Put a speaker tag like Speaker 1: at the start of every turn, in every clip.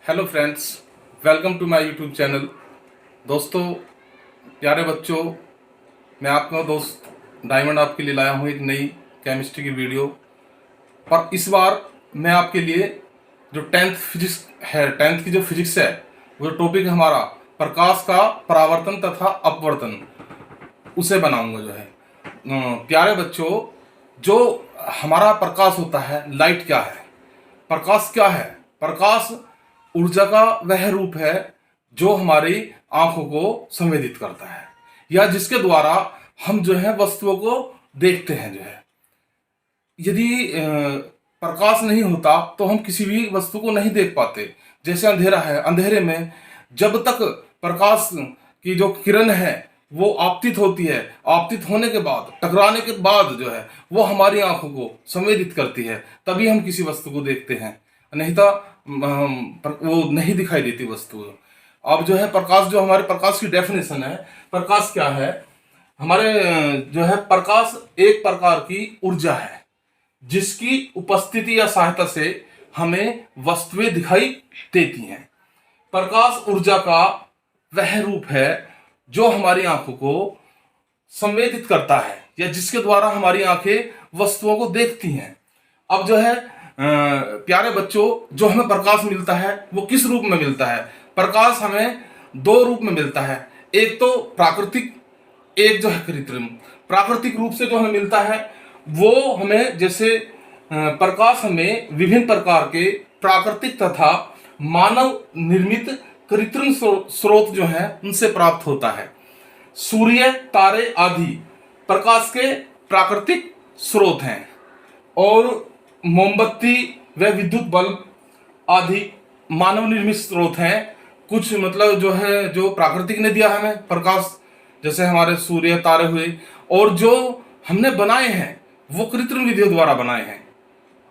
Speaker 1: Hello friends, welcome to my YouTube channel. दोस्तों, प्यारे बच्चों, मैं आपका दोस्त डायमंड आपके लिए लाया हूँ एक नई केमिस्ट्री की वीडियो। पर इस बार मैं आपके लिए जो टेंथ फिजिक्स है, टेंथ की जो फिजिक्स है, वो जो टॉपिक है हमारा प्रकाश का परावर्तन तथा अपवर्तन, उसे बनाऊंगा। जो है प्यारे बच्चों, जो हमारा प्रकाश होता है, लाइट क्या है, प्रकाश क्या है? प्रकाश ऊर्जा का वह रूप है जो हमारी आंखों को संवेदित करता है, या जिसके द्वारा हम जो है वस्तुओं को देखते हैं। जो है यदि प्रकाश नहीं होता तो हम किसी भी वस्तु को नहीं देख पाते। जैसे अंधेरा है, अंधेरे में जब तक प्रकाश की जो किरण है वो आपतित होती है, आपतित होने के बाद, टकराने के बाद जो है वो हमारी आंखों को संवेदित करती है, तभी हम किसी वस्तु को देखते हैं। नहीं तो वो नहीं दिखाई देती वस्तु। अब जो है प्रकाश, जो हमारे प्रकाश की डेफिनेशन है, प्रकाश क्या है? हमारे जो है प्रकाश एक प्रकार की ऊर्जा है जिसकी उपस्थिति या सहायता से हमें वस्तुएं दिखाई देती हैं। प्रकाश ऊर्जा का वह रूप है जो हमारी आंखों को संवेदित करता है, या जिसके द्वारा हमारी आंखें वस्तुओं को देखती हैं। अब जो है प्यारे बच्चों, जो हमें प्रकाश मिलता है वो किस रूप में मिलता है? प्रकाश हमें दो रूप में मिलता है, एक तो प्राकृतिक, एक जो है कृत्रिम। प्राकृतिक रूप से जो हमें मिलता है वो हमें, जैसे प्रकाश हमें विभिन्न प्रकार के प्राकृतिक तथा मानव निर्मित कृत्रिम स्रोत जो है उनसे प्राप्त होता है। सूर्य, तारे आदि प्रकाश के प्राकृतिक स्रोत हैं, और मोमबत्ती व विद्युत बल्ब आदि मानव निर्मित स्रोत हैं। कुछ मतलब जो है, जो प्राकृतिक ने दिया हमें प्रकाश, जैसे हमारे सूर्य, तारे हुए, और जो हमने बनाए हैं वो कृत्रिम विधियों द्वारा बनाए हैं।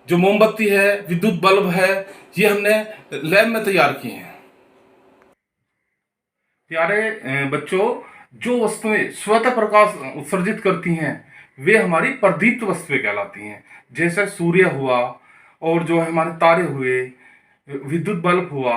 Speaker 1: जो मोमबत्ती है, विद्युत बल्ब है, ये हमने लैब में तैयार किए हैं। प्यारे बच्चों, जो वस्तुएं स्वतः प्रकाश उत्सर्जित करती हैं वे हमारी प्रदीप्त वस्तुएं कहलाती हैं। जैसे सूर्य हुआ, और जो है हमारे तारे हुए, विद्युत बल्ब हुआ,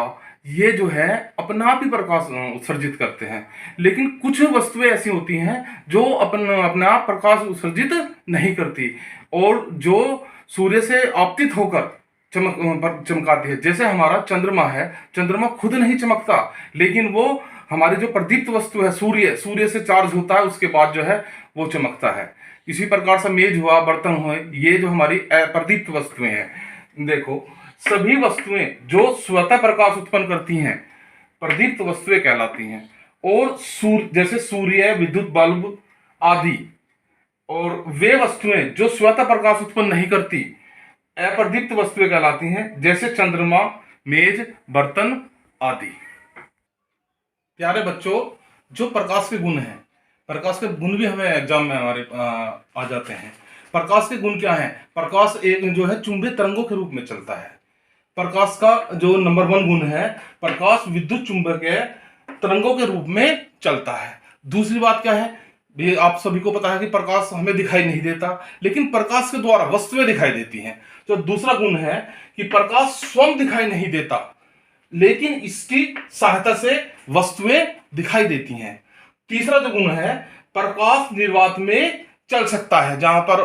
Speaker 1: ये जो है अपना आप ही प्रकाश उत्सर्जित करते हैं। लेकिन कुछ वस्तुएं ऐसी होती हैं जो अपना आप प्रकाश उत्सर्जित नहीं करती, और जो सूर्य से आपतित होकर चमकाती है। जैसे हमारा चंद्रमा है, चंद्रमा खुद नहीं चमकता, लेकिन वो हमारी जो प्रदीप्त वस्तु है, सूर्य से चार्ज होता है, उसके बाद जो है वो चमकता है। इसी प्रकार से मेज हुआ, बर्तन हुए, ये जो हमारी प्रदीप्त वस्तुएं हैं। देखो, सभी वस्तुएं जो स्वतः प्रकाश उत्पन्न करती हैं प्रदीप्त वस्तुएं कहलाती हैं। और जैसे सूर्य, विद्युत बल्ब आदि, और वे वस्तुएं जो स्वतः प्रकाश उत्पन्न नहीं करती अप्रदीप्त वस्तुएं कहलाती हैं, जैसे चंद्रमा, मेज, बर्तन आदि। प्यारे बच्चों, जो प्रकाश के गुण हैं, प्रकाश के गुण भी हमें एग्जाम में हमारे आ जाते हैं। प्रकाश के गुण क्या हैं? प्रकाश एक जो है चुंबकीय तरंगों के रूप में चलता है। प्रकाश का जो नंबर 1 गुण है, प्रकाश विद्युत चुंबकीय तरंगों के रूप में चलता है। दूसरी बात क्या है? भी आप सभी को पता है कि प्रकाश हमें दिखाई नहीं देता, लेकिन प्रकाश के द्वारा वस्तुएं दिखाई देती हैं। तो दूसरा गुण है कि प्रकाश स्वयं दिखाई नहीं देता, लेकिन इसकी सहायता से वस्तुएं दिखाई देती हैं। तीसरा जो गुण है, प्रकाश निर्वात में चल सकता है। जहां पर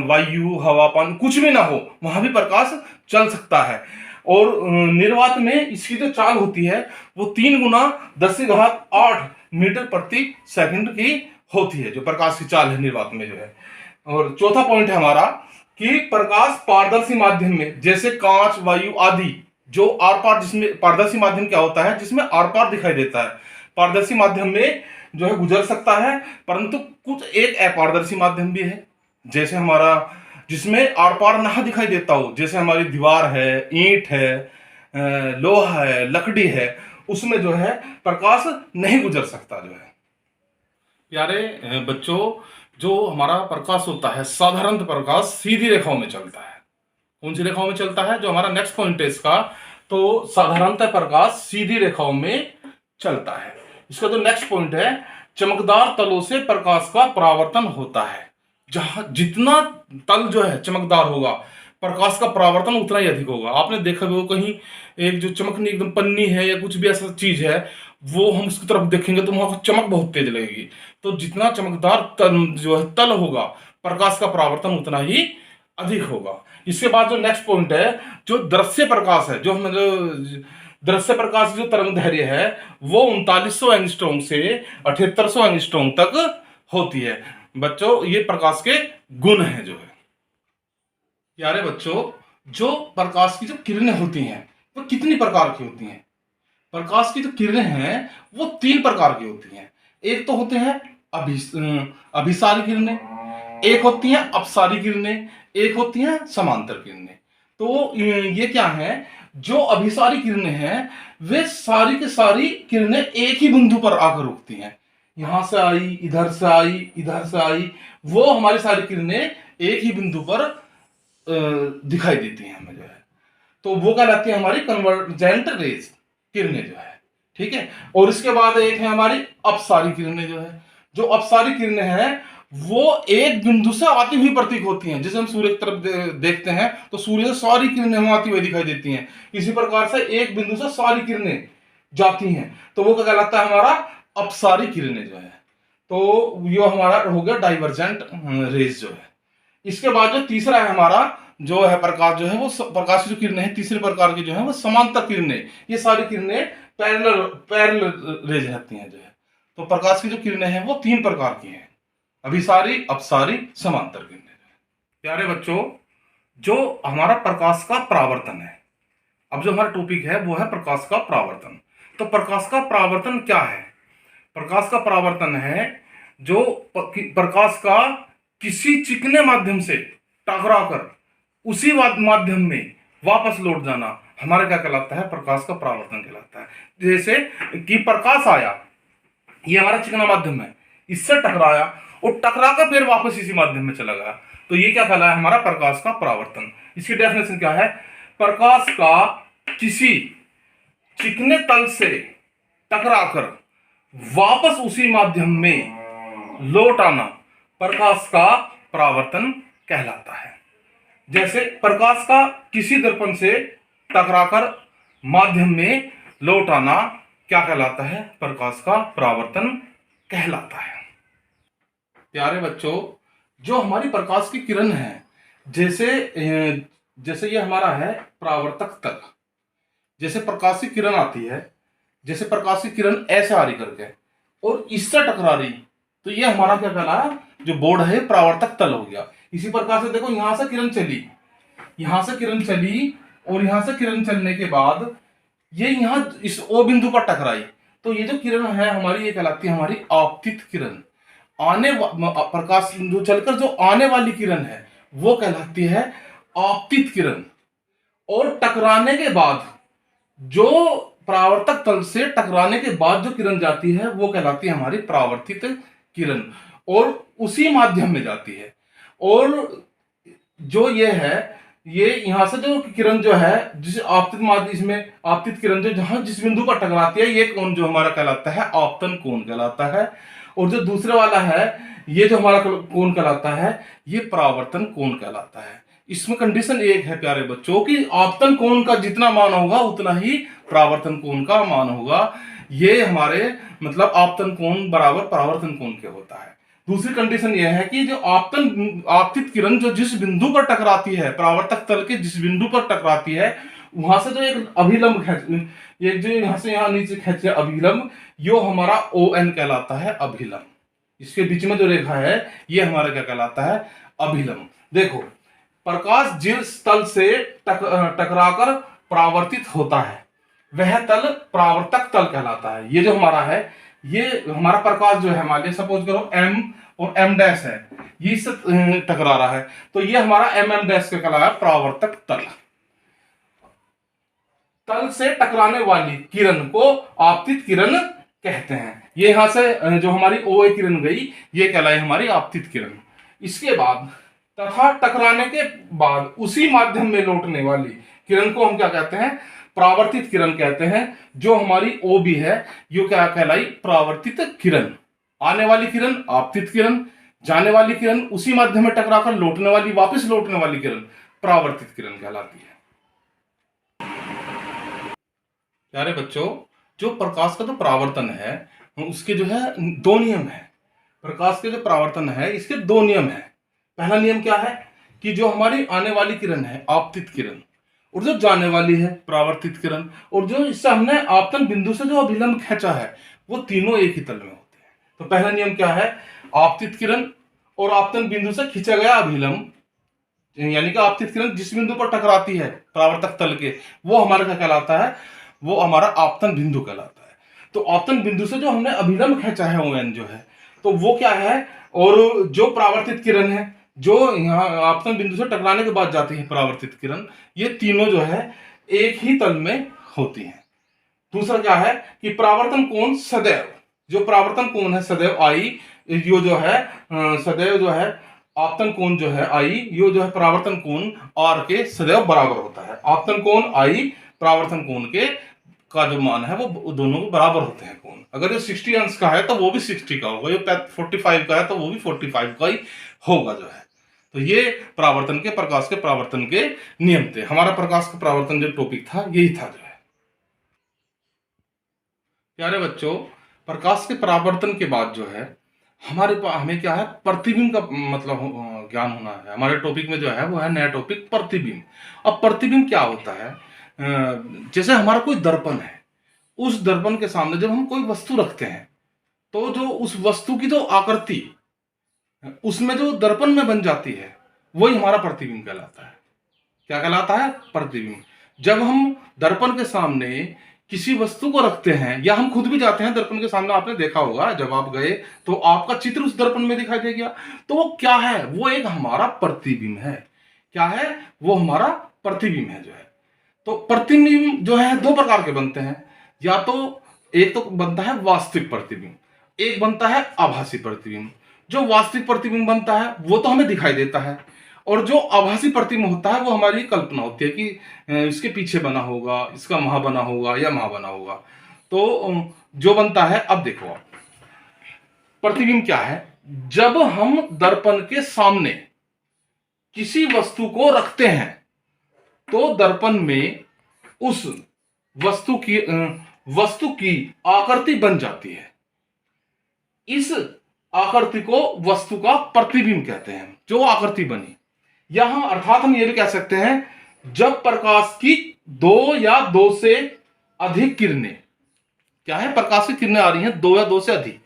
Speaker 1: वायु, हवा, पानी कुछ भी ना हो, वहां भी प्रकाश चल सकता है। और निर्वात में इसकी जो चाल होती है वो 3 गुना 10⁸ मीटर प्रति सेकंड की होती है, जो प्रकाश की चाल है निर्वात में जो है। और चौथा पॉइंट है हमारा कि प्रकाश पारदर्शी माध्यम में, जैसे कांच, वायु आदि, जो आर पार, जिसमें पारदर्शी माध्यम क्या होता है, जिसमें आर पार दिखाई देता है, पारदर्शी माध्यम में जो है गुजर सकता है। परंतु कुछ एक अपारदर्शी माध्यम भी है, जैसे हमारा, जिसमें आर पार ना दिखाई देता हो, जैसे हमारी दीवार है, ईंट है, लोहा है, लकड़ी है, उसमें जो है प्रकाश नहीं गुजर सकता। जो है प्यारे बच्चों, जो हमारा प्रकाश होता है, साधारणतः प्रकाश सीधी रेखाओं में चलता है। कौन सी रेखाओं में चलता है? जो हमारा नेक्स्ट पॉइंट है इसका, तो साधारणतः प्रकाश सीधी रेखाओं में चलता है। इसका जो नेक्स्ट पॉइंट है, चमकदार तलों से प्रकाश का परावर्तन होता है। जहां जितना तल जो है चमकदार होगा, प्रकाश का परावर्तन उतना ही अधिक होगा। आपने देखा भी हो कहीं एक जो चमकनी एकदम पन्नी है या कुछ भी ऐसा चीज है, वो हम उसकी तरफ देखेंगे तो वहां चमक बहुत तेज लगेगी। तो जितना चमकदार तल जो है तल होगा, प्रकाश का परावर्तन उतना ही अधिक होगा। इसके बाद जो नेक्स्ट पॉइंट है, जो दृश्य प्रकाश है, जो हम जो दृश्य प्रकाश जो तरंग दैर्घ्य है वो 3900 एंगस्ट्रॉम से 7800 एंगस्ट्रॉम तक होती है। बच्चों ये प्रकाश के गुण है जो है। प्यारे बच्चों, जो प्रकाश की जो किरणें होती हैं वो कितनी प्रकार की होती हैं? प्रकाश की जो किरणें हैं वो 3 प्रकार की होती हैं। एक तो होते हैं अभिसारी किरणें, एक होती हैं अपसारी किरणें, एक होती हैं समांतर किरणें। तो ये क्या है, जो अभिसारी किरणें हैं वे सारी की सारी किरणें एक ही बिंदु पर आकर रुकती हैं। यहां से आई, इधर से आई, इधर से आई, वो हमारी सारी किरणें एक ही बिंदु पर दिखाई देती हैं हमें जो है। तो वो कहलाती है हमारी कन्वर्जेंट रेज, किरणें जो है। ठीक है। और इसके बाद एक है हमारी अपसारी किरणें जो है। जो अपसारी किरणें हैं वो एक बिंदु से आती हुई प्रतीक होती हैं। जैसे हम सूर्य की तरफ देखते हैं तो सूर्य से सारी किरणें हमें आती हुई दिखाई देती हैं। इसी प्रकार से एक बिंदु से सारी किरणें जाती हैं, तो वो क्या कहलाता है हमारा अपसारी किरणें जो है। तो ये हमारा हो गया डाइवर्जेंट रेज जो है। इसके बाद जो तीसरा है हमारा जो है प्रकाश जो है, वो प्रकाश की जो किरणें हैं तीसरे प्रकार की जो है वो समांतर किरणें। ये सारी किरणें पैरेलल पैरेलल रेज रहती हैं जो है। तो प्रकाश की जो किरणें हैं वो 3 प्रकार की हैं, अभिसारी, अपसारी, समांतर किरणें। प्यारे बच्चों, जो हमारा प्रकाश का परावर्तन है, अब जो हमारा टॉपिक है वो है प्रकाश का परावर्तन। तो प्रकाश का परावर्तन क्या है? प्रकाश का परावर्तन है जो प्रकाश का किसी चिकने माध्यम से टकराकर उसी माध्यम में वापस लौट जाना हमारा क्या कहलाता है? प्रकाश का परावर्तन कहलाता है। जैसे कि प्रकाश आया, ये हमारा चिकना माध्यम है, इससे टकराया और टकरा कर फिर वापस इसी माध्यम में चला गया, तो ये क्या कहलाया? हमारा प्रकाश का परावर्तन। इसकी डेफिनेशन क्या है? प्रकाश का किसी चिकने तल से टकराकर वापस उसी माध्यम में लौट आना प्रकाश का परावर्तन कहलाता है। जैसे प्रकाश का किसी दर्पण से टकराकर माध्यम में लौट आना क्या कहलाता है? प्रकाश का परावर्तन कहलाता है। प्यारे बच्चों, जो हमारी प्रकाश की किरण है, जैसे ये हमारा है परावर्तक तल। जैसे प्रकाश की किरण आती है, जैसे प्रकाश की किरण ऐसे आ रही करके और इससे टकरा रही, तो ये हमारा क्या कहलाया? जो बोर्ड है परावर्तक तल हो गया। इसी प्रकार से देखो, यहां से किरण चली, यहां से किरण चली और यहां से किरण चलने के बाद ये यहां इस ओ बिंदु पर टकराई, तो ये जो किरण है हमारी ये कहलाती है हमारी आपतित किरण। प्रकाश जो चलकर जो आने वाली किरण है वो कहलाती है आपतित किरण। और टकराने के बाद जो परावर्तक तल से टकराने के बाद जो किरण जाती है वो कहलाती है हमारी परावर्तित किरण, और उसी माध्यम में जाती है। और जो ये है, ये यहां से जो किरण जो है जिस आपतित माध्यम, इसमें आपतित किरण जो जहां जिस बिंदु पर टकराती है, ये कोण जो हमारा कहलाता है आपतन कोण कहलाता है। और जो दूसरे वाला है, ये जो हमारा कोण कहलाता है, ये परावर्तन कोण कहलाता है। इसमें कंडीशन एक है प्यारे बच्चों कि आपतन कोण का जितना मान होगा उतना ही परावर्तन कोण का मान होगा। ये हमारे मतलब आपतन कोण बराबर परावर्तन कोण के होता है। दूसरी कंडीशन यह है कि जो आपतित किरण जो जिस बिंदु पर टकराती है, परावर्तक तल के जिस बिंदु पर टकराती है, वहां से जो एक अभिलंब एक जो यहां से यहां नीचे खींचे अभिलंब, यो हमारा ON कहलाता है, अभिलंब। इसके बीच में जो रेखा है ये हमारा क्या कहलाता है? अभिलंब। देखो, प्रकाश जिस तल से टकराकर परावर्तित होता है वह तल परावर्तक तल कहलाता है। ये जो हमारा है, ये हमारा प्रकाश जो है, हमारे सपोज करो M और M डैश है, ये इससे टकरा रहा है, तो ये हमारा MM डैश का कहलाया परावर्तक तल। तल से टकराने वाली किरण को आपतित किरण कहते हैं। ये यहां से जो हमारी OA किरण गई, ये कहलाई हमारी आपतित किरण। इसके बाद तथा टकराने के बाद उसी माध्यम में लौटने वाली किरण को हम क्या कहते हैं? परावर्तित किरण कहते हैं। जो हमारी OB है, ये क्या कहलाई? परावर्तित किरण। आने वाली किरण आपतित किरण, जाने वाली किरण, उसी माध्यम में टकराकर लौटने वाली, वापस लौटने वाली किरण परावर्तित किरण कहलाती है। प्यारे बच्चों, जो प्रकाश का जो परावर्तन है उसके जो है दो नियम है। प्रकाश के जो परावर्तन है इसके दो नियम है। पहला नियम क्या है कि जो हमारी आने वाली किरण है आपतित किरण, और जो जाने वाली है परावर्तित किरण, और जो इससे हमने आपतन बिंदु से जो अभिलंब खींचा है वो तीनों एक ही तल में होते हैं। तो पहला नियम क्या है, आपतित किरण और आपतन बिंदु से खींचा गया अभिलंब, यानी कि आपतित किरण जिस बिंदु पर टकराती है परावर्तक तल के, वो हमारा क्या कहलाता है, वो हमारा आपतन बिंदु कहलाता है। तो आपतन बिंदु से जो हमने अभिलंब खींचा है ON जो है, तो वो क्या है, और जो परावर्तित किरण है जो यहाँ आपतन बिंदु से टकराने के बाद जाती है परावर्तित किरण, ये तीनों जो है एक ही तल में होती हैं। दूसरा क्या है कि परावर्तन कोण सदैव, जो परावर्तन कोण है सदैव I, यो जो है सदैव जो है आपतन कोण जो है I, यो जो है परावर्तन कोण R के सदैव बराबर होता है। आपतन कोण I परावर्तन कोण के का जो मान है वो दोनों को बराबर होते हैं कोण। अगर ये 60 अंश का है तो वो भी 60 का होगा, ये 45 का है तो वो भी 45 का ही होगा जो है। तो ये परावर्तन के, प्रकाश के परावर्तन के नियम थे। हमारा प्रकाश का परावर्तन जो टॉपिक था यही था जो है। प्यारे बच्चों, प्रकाश के परावर्तन के बाद जो है हमारे पास हमें क्या है, प्रतिबिंब का मतलब ज्ञान होना है। हमारे टॉपिक में जो है वो है नया टॉपिक प्रतिबिंब। अब प्रतिबिंब क्या होता है, जैसे हमारा कोई दर्पण है, उस दर्पण के सामने जब हम कोई वस्तु रखते हैं तो जो उस वस्तु की जो आकृति उसमें जो दर्पण में बन जाती है वही हमारा प्रतिबिंब कहलाता है। क्या कहलाता है, प्रतिबिंब। जब हम दर्पण के सामने किसी वस्तु को रखते हैं या हम खुद भी जाते हैं दर्पण के सामने, आपने देखा होगा जब आप गए तो आपका चित्र उस दर्पण में दिखाई दे गया, तो वो क्या है, वो एक हमारा प्रतिबिंब है। क्या है, वो हमारा प्रतिबिंब है जो है। तो प्रतिबिंब जो है दो प्रकार के बनते हैं, या तो एक तो बनता है वास्तविक प्रतिबिंब, एक बनता है आभासी प्रतिबिंब। जो वास्तविक प्रतिबिंब बनता है वो तो हमें दिखाई देता है, और जो आभासी प्रतिबिंब होता है वो हमारी कल्पना होती है कि इसके पीछे बना होगा, इसका वहां बना होगा या वहां बना होगा। तो जो बनता है, अब देखो आप प्रतिबिंब क्या है, जब हम दर्पण के सामने किसी वस्तु को रखते हैं तो दर्पण में उस वस्तु की आकृति बन जाती है। इस आकृति को वस्तु का प्रतिबिंब कहते हैं, जो आकृति बनी। या हम अर्थात हम ये भी कह सकते हैं जब प्रकाश की दो या दो से अधिक किरणें, क्या है, प्रकाश की किरणें आ रही हैं दो या दो से अधिक,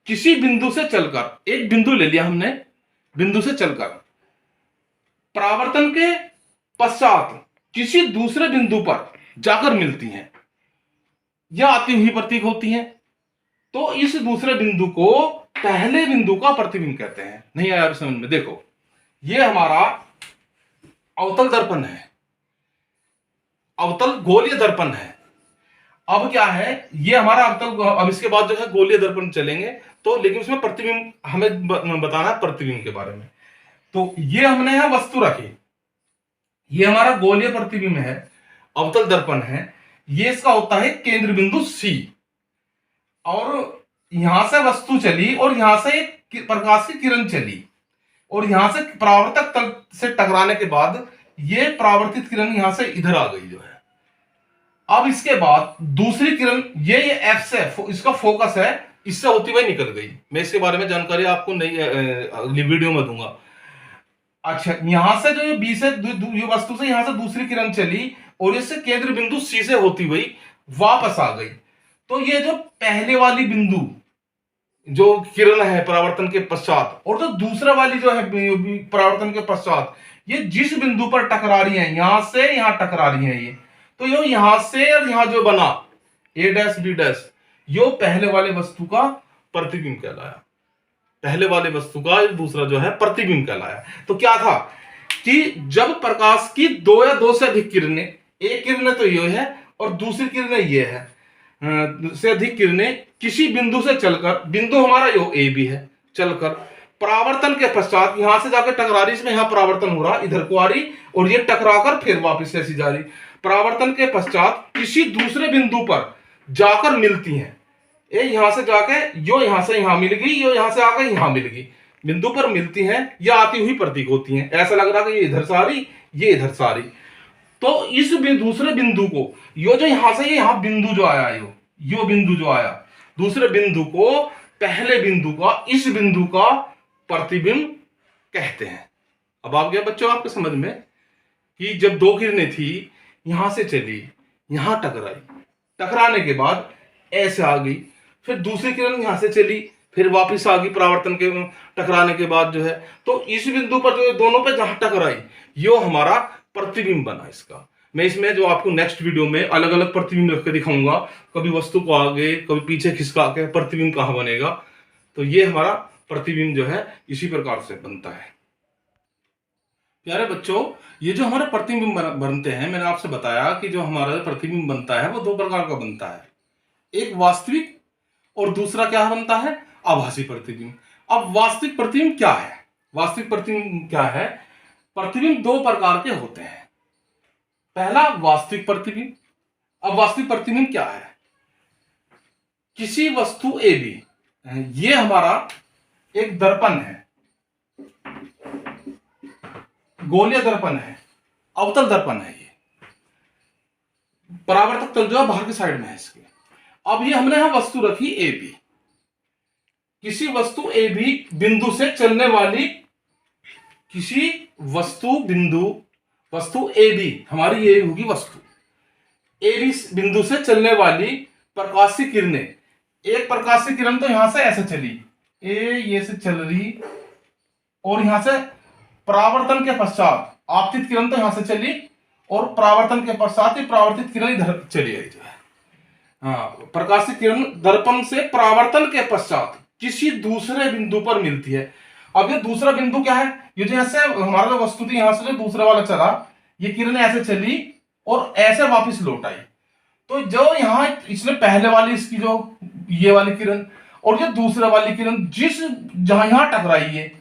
Speaker 1: किसी बिंदु से चलकर, एक बिंदु ले लिया हमने, बिंदु से चलकर परावर्तन के पश्चात किसी दूसरे बिंदु पर जाकर मिलती हैं या आती हुई प्रतीक होती हैं, तो इस दूसरे बिंदु को पहले बिंदु का प्रतिबिंब कहते हैं। नहीं आया अभी समझ में? देखो, ये हमारा अवतल दर्पण है, अवतल गोलीय दर्पण है। अब क्या है, ये हमारा अवतल, अब इसके बाद जो है गोलीय दर्पण चलेंगे तो, लेकिन उसमें प्रतिबिंब हमें बताना है प्रतिबिंब के बारे में। तो ये हमने यहां वस्तु रखी, ये हमारा गोलीय प्रतिबिंब है, अवतल दर्पण है। ये इसका होता है केंद्र बिंदु C, और यहां से वस्तु चली और यहां से एक प्रकाश की किरण चली, और यहां से परावर्तक तल से टकराने के बाद ये परावर्तित किरण यहां से इधर आ गई जो है। अब इसके बाद दूसरी किरण, ये F से इसका फोकस है, इससे होती हुई निकल गई। मैं इसके बारे में जानकारी आपको नहीं अगली वीडियो में दूंगा। अच्छा, यहां से जो ये B से ये वस्तु से यहां से दूसरी किरण चली और इससे केंद्र बिंदु C से होती हुई वापस आ गई। तो ये जो पहले वाली बिंदु जो किरण है परावर्तन के पश्चात, और जो दूसरा वाली जो है परावर्तन के पश्चात, ये जिस बिंदु पर टकरा रही है, यहां से यहां टकरा रही है, ये तो यो यहां से और यहां जो बना A', B', यो पहले वाले वस्तु का प्रतिबिंब कहलाया। पहले वाले वस्तु का दूसरा जो है प्रतिबिंब कहलाया। तो क्या था कि जब प्रकाश की दो या दो से अधिक किरणें, एक किरण तो ये है और दूसरी किरण ये है, से अधिक किरणें किसी बिंदु से चलकर, बिंदु हमारा यो A भी है, चलकर परावर्तन के पश्चात यहां से जाकर टकरा रही, इसमें यहां परावर्तन हो रहा, इधर को आ रही और ये टकराकर फिर वापस ऐसी जा रही। परावर्तन के पश्चात किसी दूसरे बिंदु पर जाकर मिलती हैं। ये यहां से जाके यो यहां से यहां मिल गई, यो यहां से आकर यहां मिल गई, बिंदु पर मिलती हैं या आती हुई प्रतीक होती हैं। ऐसा लग रहा कि ये इधर से आ रही, ये इधर सारी। तो इस दूसरे बिंदु को, यो जो यहां से यहां बिंदु जो आया, यो बिंदु जो आया, दूसरे बिंदु को पहले बिंदु का, इस बिंदु का प्रतिबिंब कहते हैं। अब आ गया बच्चों आपके समझ में कि जब दो किरणें थी, यहां से चली, यहां टकराई, टकराने के बाद ऐसे आ गई, फिर दूसरी किरण यहां से चली, फिर वापस आ गई परावर्तन के टकराने के बाद जो है। तो इस बिंदु पर जो दोनों पे जहां टकराई, यो हमारा प्रतिबिंब बना इसका। मैं इसमें जो आपको नेक्स्ट वीडियो में अलग अलग प्रतिबिंब रख के दिखाऊंगा, कभी वस्तु को आगे कभी पीछे खिसका के प्रतिबिंब कहां बनेगा। तो ये हमारा प्रतिबिंब जो है इसी प्रकार से बनता है। प्यारे बच्चों, ये जो हमारे प्रतिबिंब बनते हैं, मैंने आपसे बताया कि जो हमारा प्रतिबिंब बनता है वो दो प्रकार का बनता है, एक वास्तविक और दूसरा क्या बनता है, आभासी प्रतिबिंब। अब वास्तविक प्रतिबिंब क्या है? वास्तविक प्रतिबिंब क्या है? प्रतिबिंब दो प्रकार के होते हैं। पहला वास्तविक प्रतिबिंब। अब वास्तविक प्रतिबिंब क्या है? किसी वस्तु ए बी, ये हमारा एक दर्पण है, गोलीय दर्पण है, अवतल दर्पण है, ये परावर्तक तल जो है बाहर की साइड में है इसके। अब ये हमने यहां वस्तु रखी ए बी, किसी वस्तु ए बी बिंदु से चलने वाली, किसी वस्तु ए बी, हमारी ये होगी वस्तु ए बी बिंदु से चलने वाली प्रकाशीय किरणें। एक प्रकाशीय किरण तो यहां से ऐसे चली, ये से चल रही, और यहां से परावर्तन के पश्चात आपतित किरण तो यहां से चली, और परावर्तन के पश्चात ही परावर्तित किरण इधर चली आई जो है। हाँ, प्रकाशित किरण दर्पण से परावर्तन के पश्चात किसी दूसरे बिंदु पर मिलती है। अब ये दूसरा बिंदु क्या है? ये जैसे हमारा जो वस्तु थी, यहां से जो दूसरा वाला चला, ये किरण ऐसे चली और ऐसे वापस लौट आई। तो जो यहाँ इसने पहले वाली इसकी जो ये वाली किरण और जो दूसरा वाली किरण जिस जहां यहां टकराई है,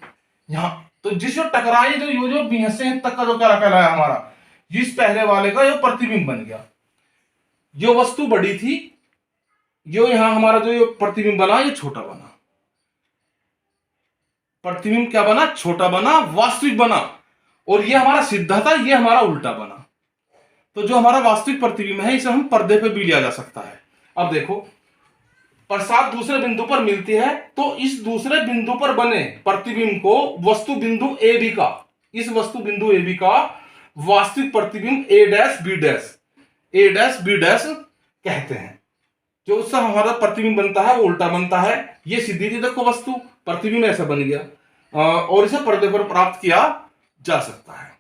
Speaker 1: यहां तो जिस जो टकराई, जो ये जो बीहसे तक का जो क्या कहलाया हमारा, जिस पहले वाले का ये प्रतिबिंब बन गया। जो वस्तु बड़ी थी, जो यहां हमारा जो ये प्रतिबिंब बना, ये छोटा बना। प्रतिबिंब क्या बना? छोटा बना, वास्तविक बना। और ये हमारा सीधा था, ये हमारा उल्टा बना। तो जो हमारा वास्तविक प्रतिबिंब है, इसे हम पर्दे पे भी लिया जा सकता है। अब देखो, प्रसाद दूसरे बिंदु पर मिलती है, तो इस दूसरे बिंदु पर बने प्रतिबिंब को वस्तु बिंदु ए बी का, इस वस्तु बिंदु ए बी का वास्तविक प्रतिबिंब ए डैश बी डैश कहते हैं। जो उससे हमारा प्रतिबिंब बनता है वो उल्टा बनता है। ये सीधी थी देखो वस्तु, प्रतिबिंब ऐसा बन गया, और इसे पर्दे पर प्राप्त किया जा सकता है।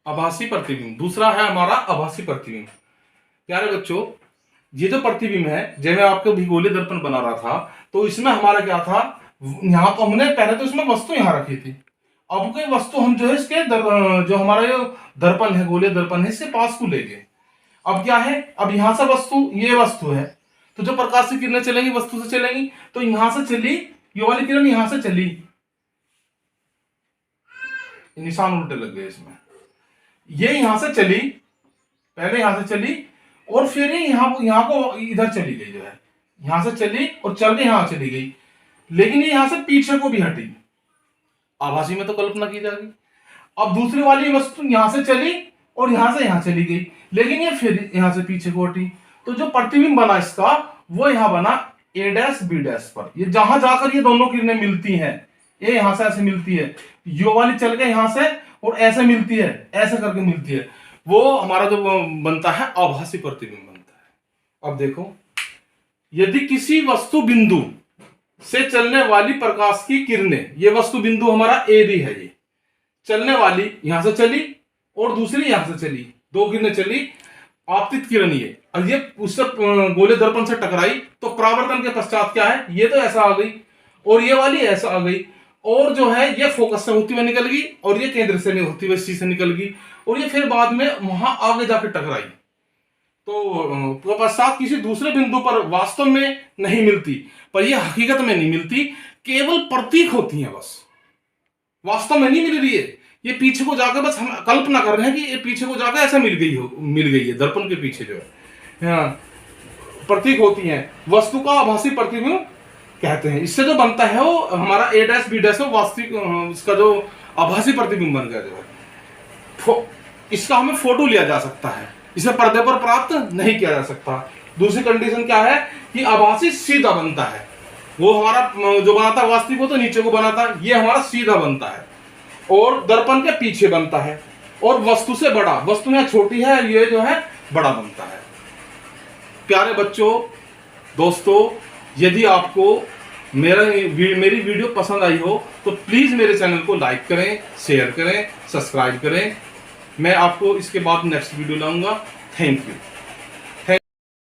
Speaker 1: आभासी प्रतिबिंब दूसरा है हमारा आभासी प्रतिबिंब। प्यारे बच्चों, ये जो प्रतिबिंब है, जब मैं आपको गोलीय दर्पण बना रहा था, तो इसमें हमारा क्या था, यहां तो हमने पहले तो इसमें वस्तु यहां रखी थी। अब कोई वस्तु हम जो है इसके जो हमारा जो दर्पण है, गोलीय दर्पण है, इसके पास को ले गए। अब क्या है, अब यहां से वस्तु, ये वस्तु है, तो जो प्रकाश की किरणें चलेंगी वस्तु से चलेंगी, तो यहां से चली, ये वाली किरण यहां से चली, निशान उल्टे लग गए इसमें। ये यहां से चली, पहले यहां से चली, और फिर यहां को इधर चली गई, जो है यहां से चली और चल के यहां चली गई, लेकिन ये यहां से पीछे को भी हटी। आभासी में तो कल्पना की जाएगी। अब दूसरी वाली वस्तु यहां से चली और यहां से यहां चली गई, लेकिन ये फिर यहां से पीछे को हटी। तो जो प्रतिबिंब बना इसका, वो यहां बना ए डैश बी डैश पर। ये जहां जाकर ये दोनों किरणें मिलती हैं, ये यहां से ऐसे मिलती है, यो वाली चल के यहां से और ऐसे मिलती है, ऐसे करके मिलती है, वो हमारा जो बनता है आभासी प्रतिबिंब बनता है। अब देखो, यदि किसी वस्तु बिंदु से चलने वाली प्रकाश की किरणें, ये वस्तु बिंदु हमारा ए बी है, ये चलने वाली यहां से चली और दूसरी यहां से चली, दो किरणें चली, आपतित किरण ये, और ये उससे गोलीय दर्पण से टकराई, तो परावर्तन के पश्चात क्या है, ये तो ऐसा आ गई और ये वाली ऐसा आ गई, और जो है ये फोकस से होती हुई निकल गई और ये केंद्र से नहीं होती हुई सी से निकल गई, और ये फिर बाद में वहां आगे जाकर टकराई। तो पश्चात किसी दूसरे बिंदु पर वास्तव में नहीं मिलती, पर ये हकीकत में नहीं मिलती, केवल प्रतीक होती है, बस वास्तव में नहीं मिल रही है। ये पीछे को जाकर बस हम कल्पना कर रहे हैं कि ये पीछे को जाकर ऐसा मिल गई है, दर्पण के पीछे जो है प्रतीक होती है, वस्तु का आभासी प्रतिबिंब कहते हैं। इससे जो बनता है वो हमारा ए डैश बी डैश वास्तविक, इसका जो आभासी प्रतिबिंब बन गया जो है। इसका हमें फोटो लिया जा सकता है, इसे पर्दे पर प्राप्त नहीं किया जा सकता। दूसरी कंडीशन क्या है कि आभासी सीधा बनता है, वो हमारा जो बनाता है वास्तविक वो तो नीचे को बनाता है, ये हमारा सीधा बनता है और दर्पण के पीछे बनता है, और वस्तु से बड़ा, वस्तु यहाँ छोटी है, ये जो है बड़ा बनता है। प्यारे बच्चों, दोस्तों, यदि आपको मेरी वीडियो पसंद आई हो तो प्लीज़ मेरे चैनल को लाइक करें, शेयर करें, सब्सक्राइब करें। मैं आपको इसके बाद नेक्स्ट वीडियो लाऊंगा। Thank you.